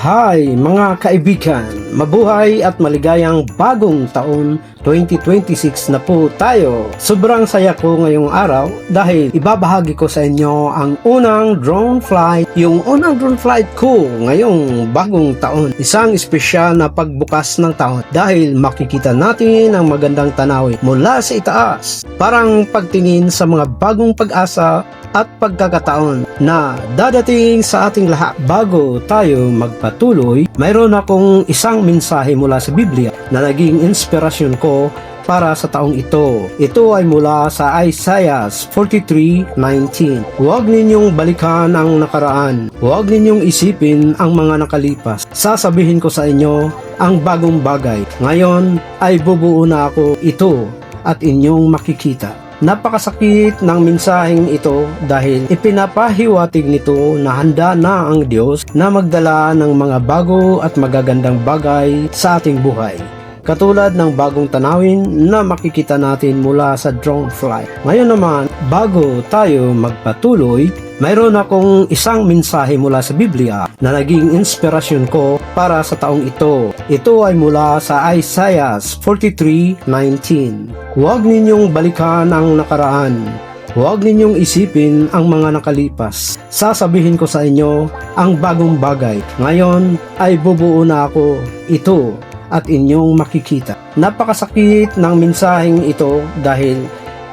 Hi mga kaibigan, mabuhay at maligayang bagong taon 2026 na po tayo. Sobrang saya ko ngayong araw dahil ibabahagi ko sa inyo ang unang drone flight. Yung unang drone flight ko ngayong bagong taon. Isang espesyal na pagbukas ng taon dahil makikita natin ang magandang tanawin mula sa itaas. Parang pagtingin sa mga bagong pag-asa at pagkakataon na dadating sa ating lahat. Bago tayo magpatuloy, mayroon akong isang mensahe mula sa Biblia na naging inspirasyon ko para sa taong ito. Ito ay mula sa Isaiah 43:19. Huwag ninyong balikan ang nakaraan. Huwag ninyong isipin ang mga nakalipas. Sasabihin ko sa inyo ang bagong bagay. Ngayon ay bubuo na ako ito at inyong makikita. Napakasakit ng mensaheng ito dahil ipinapahiwatig nito na handa na ang Diyos na magdala ng mga bago at magagandang bagay sa ating buhay. Katulad ng bagong tanawin na makikita natin mula sa drone flight. Ngayon naman, bago tayo magpatuloy, mayroon akong isang mensahe mula sa Biblia na naging inspirasyon ko para sa taong ito. Ito ay mula sa Isaiah 43:19. Huwag ninyong balikan ang nakaraan. Huwag ninyong isipin ang mga nakalipas. Sasabihin ko sa inyo ang bagong bagay. Ngayon ay bubuo na ako ito at inyong makikita. Napakasakit ng mensaheng ito dahil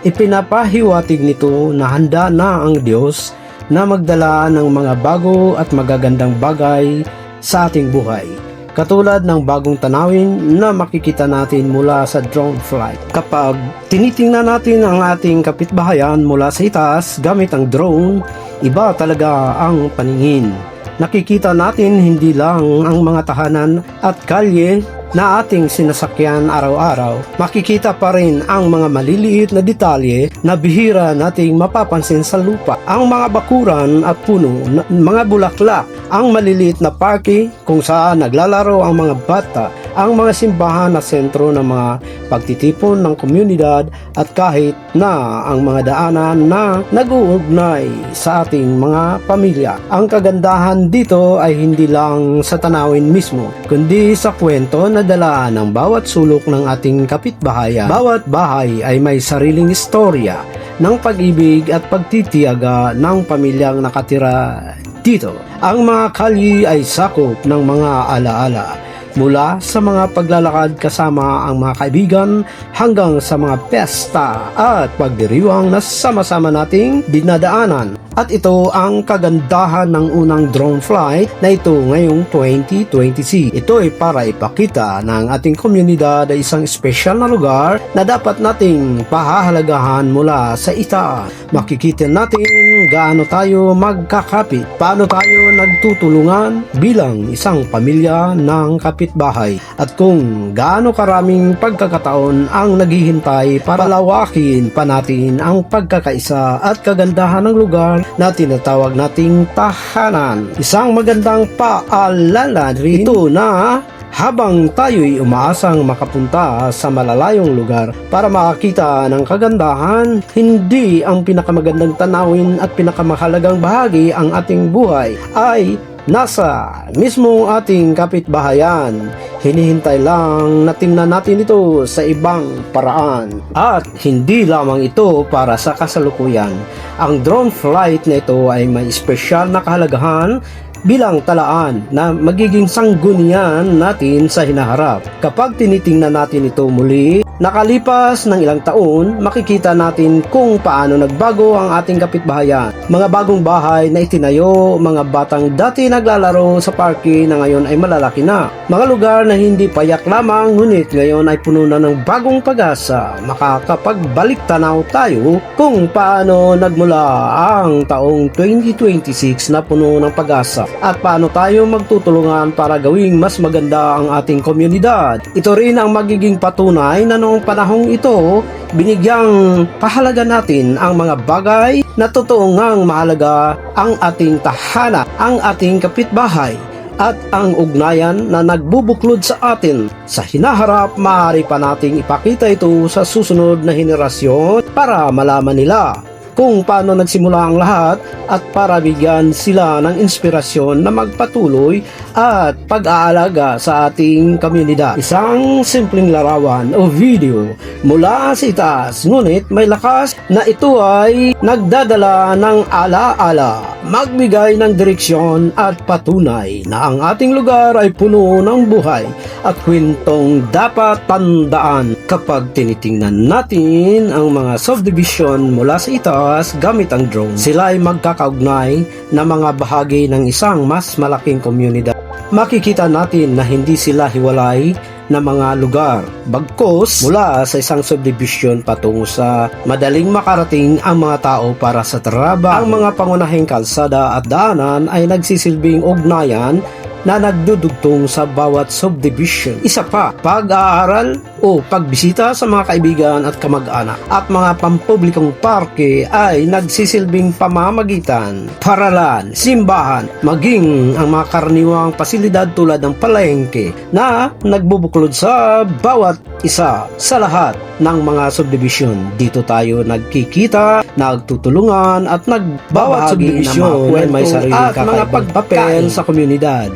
ipinapahiwatig nito na handa na ang Diyos na magdala ng mga bago at magagandang bagay sa ating buhay. Katulad ng bagong tanawin na makikita natin mula sa drone flight. Kapag tinitingnan natin ang ating kapitbahayan mula sa itaas gamit ang drone, iba talaga ang paningin. Nakikita natin hindi lang ang mga tahanan at kalye na ating sinasakyan araw-araw, makikita pa rin ang mga maliliit na detalye na bihira nating mapapansin sa lupa. Ang mga bakuran at puno, mga bulaklak, ang maliliit na parke kung saan naglalaro ang mga bata, ang mga simbahan na sentro ng mga pagtitipon ng komunidad at kahit na ang mga daanan na nag-uugnay sa ating mga pamilya. Ang kagandahan dito ay hindi lang sa tanawin mismo, kundi sa kwento na dala ng bawat sulok ng ating kapitbahayan. Bawat bahay ay may sariling istorya ng pag-ibig at pagtitiyaga ng pamilyang nakatira dito. Ang mga kalye ay sakop ng mga alaala. Mula sa mga paglalakad kasama ang mga kaibigan hanggang sa mga pesta at pagdiriwang na sama-sama nating dinadaanan. At ito ang kagandahan ng unang drone flight na ito ngayong 2026. Ito ay para ipakita ng ating komunidad ay isang espesyal na lugar na dapat nating pahahalagahan mula sa itaas. Makikita natin gaano tayo magkakapit, paano tayo nagtutulungan bilang isang pamilya ng kapitbahay, at kung gaano karaming pagkakataon ang naghihintay para lawakin pa natin ang pagkakaisa at kagandahan ng lugar na tinatawag nating tahanan. Isang magandang paalala rito na habang tayo'y umaasang makapunta sa malalayong lugar para makakita ng kagandahan, hindi ang pinakamagandang tanawin at pinakamahalagang bahagi ang ating buhay ay nasa mismong ating kapitbahayan. Hinihintay lang na tingnan natin ito sa ibang paraan. At hindi lamang ito para sa kasalukuyan. Ang drone flight na ito ay may espesyal na kahalagahan bilang talaan na magiging sanggunian natin sa hinaharap. Kapag tinitingnan natin ito muli, nakalipas ng ilang taon, makikita natin kung paano nagbago ang ating kapitbahayan. Mga bagong bahay na itinayo, mga batang dati naglalaro sa parke na ngayon ay malalaki na. Mga lugar na hindi payak lamang ngunit ngayon ay puno na ng bagong pag-asa. Makakapagbalik tanaw tayo kung paano nagmula ang taong 2026 na puno ng pag-asa at paano tayo magtutulungan para gawing mas maganda ang ating komunidad. Ito rin ang magiging patunay na noong panahong ito, binigyang kahalaga natin ang mga bagay na totoong ngang mahalaga, ang ating tahanan, ang ating kapitbahay, at ang ugnayan na nagbubuklod sa atin. Sa hinaharap, maaari pa nating ipakita ito sa susunod na henerasyon para malaman nila kung paano nagsimula ang lahat at para bigyan sila ng inspirasyon na magpatuloy at pag-aalaga sa ating komunidad. Isang simpleng larawan o video mula sa itaas, ngunit may lakas na ito ay nagdadala ng alaala, magbigay ng direksyon at patunay na ang ating lugar ay puno ng buhay at kwentong dapat tandaan kapag tinitingnan natin ang mga subdivision mula sa itaas gamit ang drone. Sila ay magkakaugnay na mga bahagi ng isang mas malaking komunidad. Makikita natin na hindi sila hiwalay na mga lugar, bagkus mula sa isang subdivision patungo sa madaling makarating ang mga tao para sa trabaho. Ang mga pangunahing kalsada at daanan ay nagsisilbing ugnayan na nagdudugtong sa bawat subdivision. Isa pa, pag-aaral o pagbisita sa mga kaibigan at kamag-anak at mga pampublikong parke ay nagsisilbing pamamagitan, paralan, simbahan, maging ang mga karaniwang pasilidad tulad ng palengke na nagbubuklod sa bawat isa sa lahat ng mga subdivision. Dito tayo nagkikita, nagtutulungan at nagbabahagi ng mga kwento may sariling at mga pagpapel sa komunidad.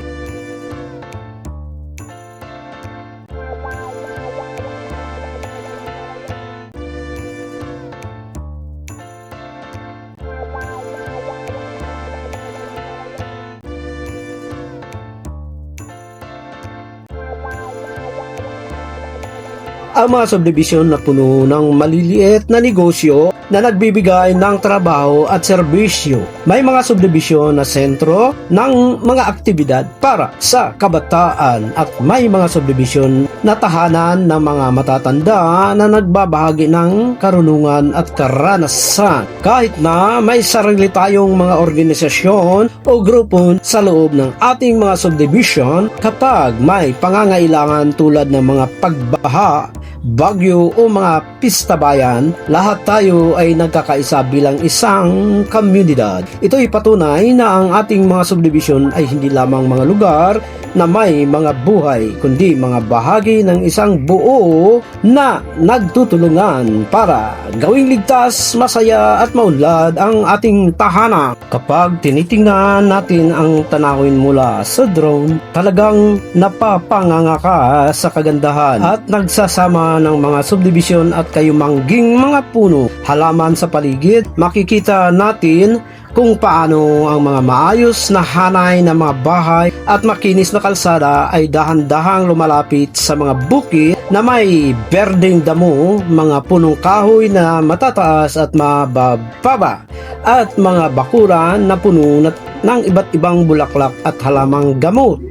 Ang mga subdivision na puno ng maliliit na negosyo na nagbibigay ng trabaho at serbisyo. May mga subdivision na sentro ng mga aktibidad para sa kabataan at may mga subdivision na tahanan ng mga matatanda na nagbabahagi ng karunungan at karanasan. Kahit na may sarili tayong mga organisasyon o grupo sa loob ng ating mga subdivision, kapag may pangangailangan tulad ng mga pagbaha, bagyo o mga pista bayan, lahat tayo ay nagkakaisa bilang isang komunidad. Ito ay patunay na ang ating mga subdivision ay hindi lamang mga lugar na may mga buhay, kundi mga bahagi ng isang buo na nagtutulungan para gawing ligtas, masaya at maunlad ang ating tahanan. Kapag tinitingnan natin ang tanawin mula sa drone, talagang napapanganga ka sa kagandahan at nagsasama ng mga subdivision at kayumangging mga puno, halaman sa paligid. Makikita natin kung paano ang mga maayos na hanay na mga bahay at makinis na kalsada ay dahan-dahang lumalapit sa mga bukid na may berdeng damo, mga punong kahoy na matataas at mabababa at mga bakuran na puno ng iba't ibang bulaklak at halamang gamot.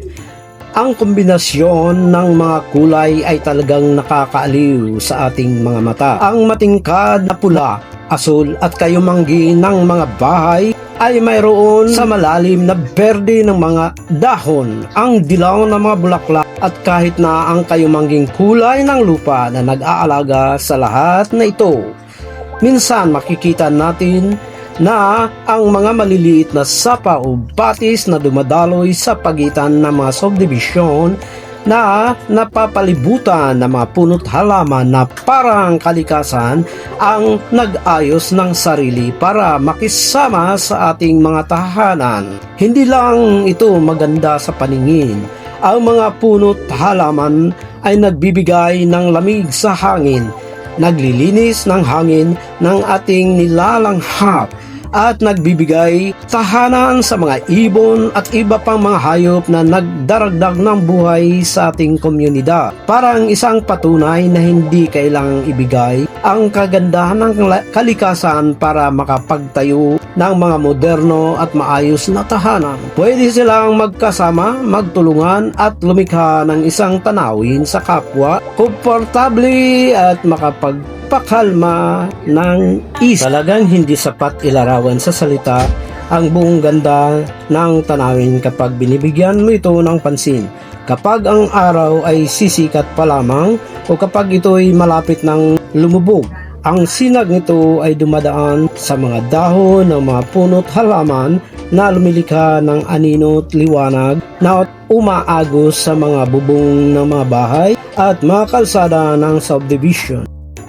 Ang kombinasyon ng mga kulay ay talagang nakakaaliw sa ating mga mata. Ang matingkad na pula, asul at kayumanggi ng mga bahay ay mayroon sa malalim na berde ng mga dahon, ang dilaw ng mga bulaklak at kahit na ang kayumangging kulay ng lupa na nag-aalaga sa lahat na ito. Minsan makikita natin na ang mga maliliit na sapa o batis na dumadaloy sa pagitan ng mga subdivision na napapalibutan ng mga puno't halaman na parang kalikasan ang nag-ayos ng sarili para makisama sa ating mga tahanan. Hindi lang ito maganda sa paningin. Ang mga puno't halaman ay nagbibigay ng lamig sa hangin, naglilinis ng hangin ng ating nilalanghap at nagbibigay tahanan sa mga ibon at iba pang mga hayop na nagdaragdag ng buhay sa ating komunidad. Parang isang patunay na hindi kailangang ibigay ang kagandahan ng kalikasan para makapagtayo ng mga moderno at maayos na tahanan. Pwede silang magkasama, magtulungan at lumikha ng isang tanawin sa kapwa, komportable at makapagpakalma ng isip. Talagang hindi sapat ilarawan sa salita ang buong ganda ng tanawin kapag binibigyan mo ito ng pansin. Kapag ang araw ay sisikat pa lamang o kapag ito ay malapit ng lumubog, ang sinag nito ay dumadaan sa mga dahon ng mga puno't halaman na lumilikha ng anino't liwanag na umaagos sa mga bubong ng mga bahay at mga kalsada ng subdivision.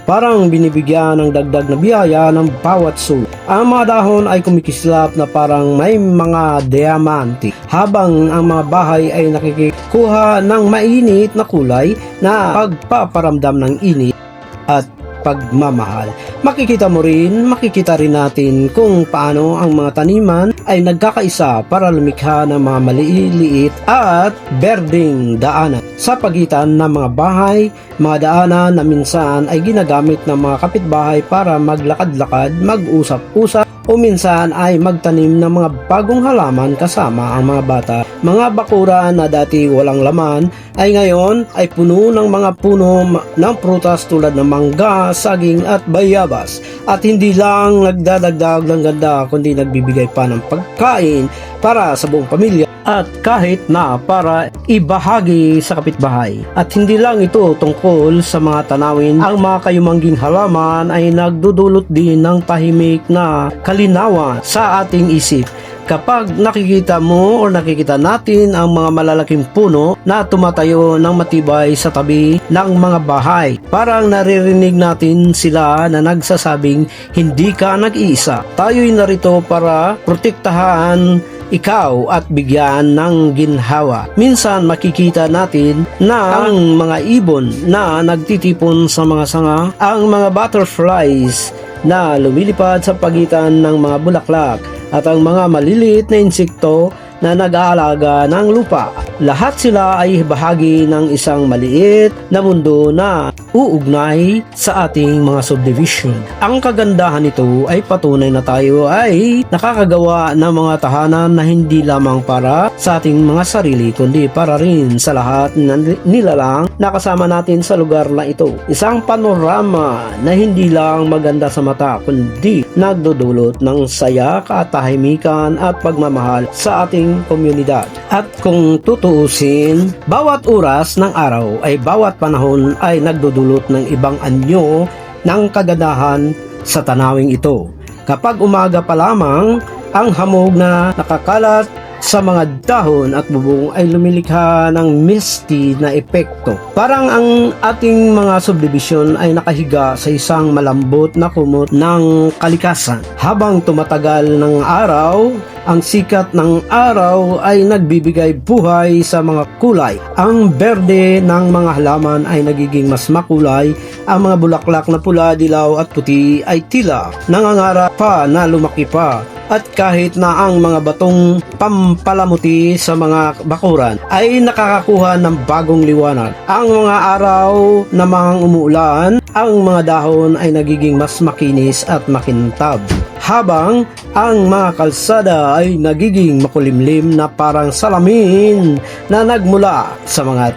parang binibigyan ng dagdag na biyaya ng bawat sulok. Ang mga dahon ay kumikislap na parang may mga diamante, habang ang mga bahay ay nakikikuha ng mainit na kulay na pagpaparamdam ng init at pagmamahal. Makikita rin natin kung paano ang mga taniman ay nagkakaisa para lumikha ng mga maliliit at berdeng daanan sa pagitan ng mga bahay, mga daanan na minsan ay ginagamit ng mga kapitbahay para maglakad-lakad, mag-usap-usap o minsan ay magtanim ng mga bagong halaman kasama ang mga bata. Mga bakuran na dati walang laman ay ngayon ay puno ng mga puno ng prutas tulad ng mangga, saging at bayabas. At hindi lang nagdadagdag ng ganda kundi nagbibigay pa ng pagkain para sa buong pamilya at kahit na para ibahagi sa kapitbahay. At hindi lang ito tungkol sa mga tanawin, ang mga kayumangging halaman ay nagdudulot din ng tahimik na kalinawan sa ating isip. Kapag nakikita mo o nakikita natin ang mga malalaking puno na tumatayo ng matibay sa tabi ng mga bahay, parang naririnig natin sila na nagsasabing hindi ka nag-iisa. Tayo'y narito para protektahan ikaw at bigyan ng ginhawa. Minsan makikita natin na ang mga ibon na nagtitipon sa mga sanga, ang mga butterflies na lumilipad sa pagitan ng mga bulaklak, at ang mga maliliit na insekto na nag-aalaga ng lupa. Lahat sila ay bahagi ng isang maliit na mundo na uugnay sa ating mga subdivision. Ang kagandahan nito ay patunay na tayo ay nakakagawa ng mga tahanan na hindi lamang para sa ating mga sarili kundi para rin sa lahat ng nilalang na kasama natin sa lugar na ito. Isang panorama na hindi lang maganda sa mata kundi nagdudulot ng saya, katahimikan at pagmamahal sa ating komunidad. At kung tutuusin, bawat oras ng araw ay bawat panahon ay nagdudulot ng ibang anyo ng kagandahan sa tanawing ito. Kapag umaga pa lamang, ang hamog na nakakalat sa mga dahon at bubong ay lumilikha ng misty na epekto. Parang ang ating mga subdivision ay nakahiga sa isang malambot na kumot ng kalikasan. Habang tumatagal ng araw, ang sikat ng araw ay nagbibigay buhay sa mga kulay. Ang berde ng mga halaman ay nagiging mas makulay. Ang mga bulaklak na pula, dilaw at puti ay tila nangangarap pa na lumaki pa. At kahit na ang mga batong pampalamuti sa mga bakuran ay nakakakuha ng bagong liwanag. Ang mga araw na mga umuulan, ang mga dahon ay nagiging mas makinis at makintab. Habang ang mga kalsada ay nagiging makulimlim na parang salamin na nagmula sa mga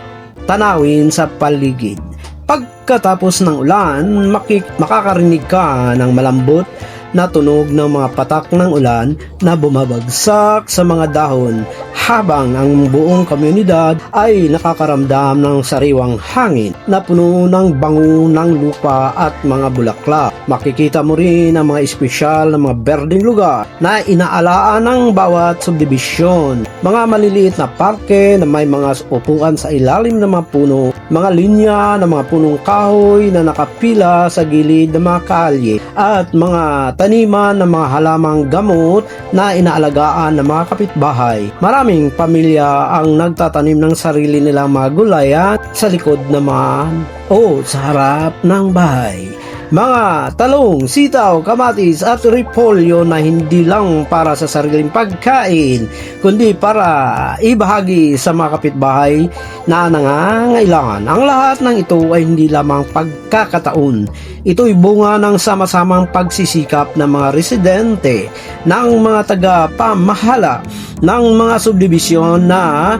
tanawin sa paligid. Pagkatapos ng ulan, makakarinig ka ng malambot na tunog ng mga patak ng ulan na bumabagsak sa mga dahon, habang ang buong komunidad ay nakakaramdam ng sariwang hangin na puno ng bango ng lupa at mga bulaklak. Makikita mo rin ang mga espesyal na mga berdeng lugar na inaalaan ng bawat subdivision. Mga maliliit na parke na may mga upuan sa ilalim ng mga puno, mga linya ng mga punong kahoy na nakapila sa gilid ng mga kalye, at mga taniman ng mga halamang gamot na inaalagaan ng mga kapitbahay. Maraming pamilya ang nagtatanim ng sarili nilang mga gulayan sa likod naman o sa harap ng bahay. Mga talong, sitaw, kamatis at repolyo na hindi lang para sa sariling pagkain kundi para ibahagi sa mga kapitbahay na nangangailangan. Ang lahat ng ito ay hindi lamang pagkakataon. Ito'y bunga ng sama-samang pagsisikap ng mga residente, ng mga taga-pamahala, ng mga subdibisyon na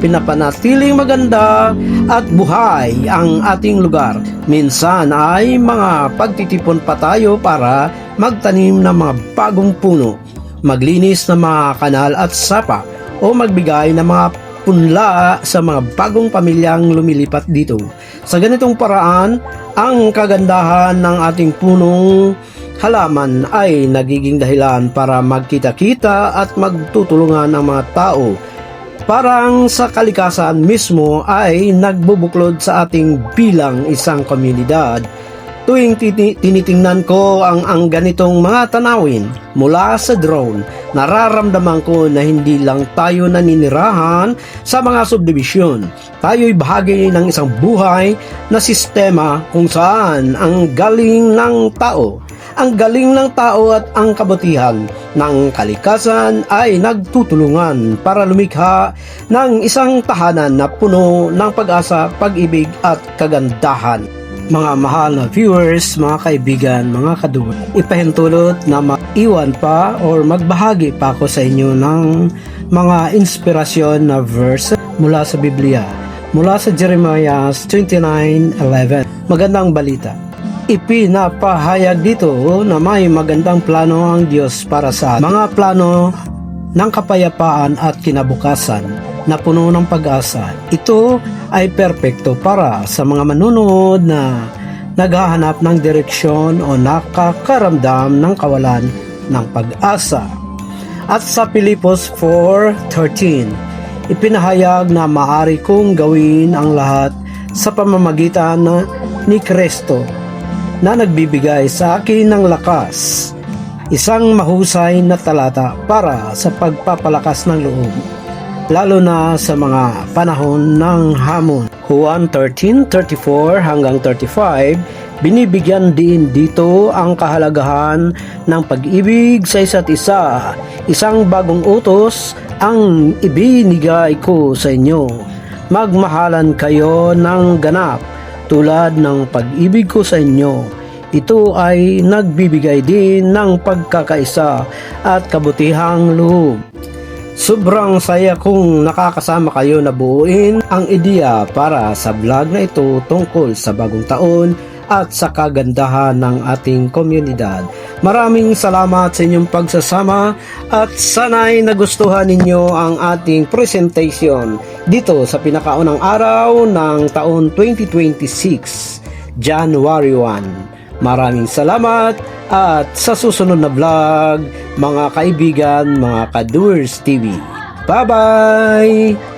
pinapanatiling maganda at buhay ang ating lugar. Minsan ay mga pagtitipon pa tayo para magtanim ng mga bagong puno, maglinis ng mga kanal at sapa, o magbigay ng mga punla sa mga bagong pamilyang lumilipat dito. Sa ganitong paraan, ang kagandahan ng ating punong halaman ay nagiging dahilan para magkita-kita at magtutulungan ang mga tao Parang sa kalikasan mismo ay nagbubuklod sa ating bilang isang komunidad. Tuwing tinitingnan ko ang ganitong mga tanawin mula sa drone, nararamdaman ko na hindi lang tayo naninirahan sa mga subdivision. Tayo'y bahagi ng isang buhay na sistema kung saan ang galing ng tao at ang kabutihan ng kalikasan ay nagtutulungan para lumikha ng isang tahanan na puno ng pag-asa, pag-ibig at kagandahan. Mga mahal na viewers, mga kaibigan, mga kadugo, ipahintulot na maiwan pa or magbahagi pa ako sa inyo ng mga inspirasyon na verse mula sa Biblia, mula sa Jeremiah 29:11. Magandang balita. Ipinapahayag dito na may magandang plano ang Diyos para sa mga plano ng kapayapaan at kinabukasan na puno ng pag-asa. Ito ay perpekto para sa mga manunood na naghahanap ng direksyon o nakakaramdam ng kawalan ng pag-asa. At sa Pilipos 4:13, ipinahayag na maaari kong gawin ang lahat sa pamamagitan ni Kristo na nagbibigay sa akin ng lakas. Isang mahusay na talata para sa pagpapalakas ng loob, lalo na sa mga panahon ng hamon. Juan 13:34 hanggang 35, binibigyan din dito ang kahalagahan ng pag-ibig sa isa't isa. Isang bagong utos ang ibinigay ko sa inyo. Magmahalan kayo ng ganap tulad ng pag-ibig ko sa inyo. Ito ay nagbibigay din ng pagkakaisa at kabutihang loob. Sobrang saya kung nakakasama kayo na buuin ang ideya para sa vlog na ito tungkol sa bagong taon at sa kagandahan ng ating komunidad. Maraming salamat sa inyong pagsasama at sana'y nagustuhan ninyo ang ating presentation dito sa pinakaunang araw ng taon 2026, January 1. Maraming salamat at sa susunod na vlog, mga kaibigan, mga Kadoers TV. Bye-bye!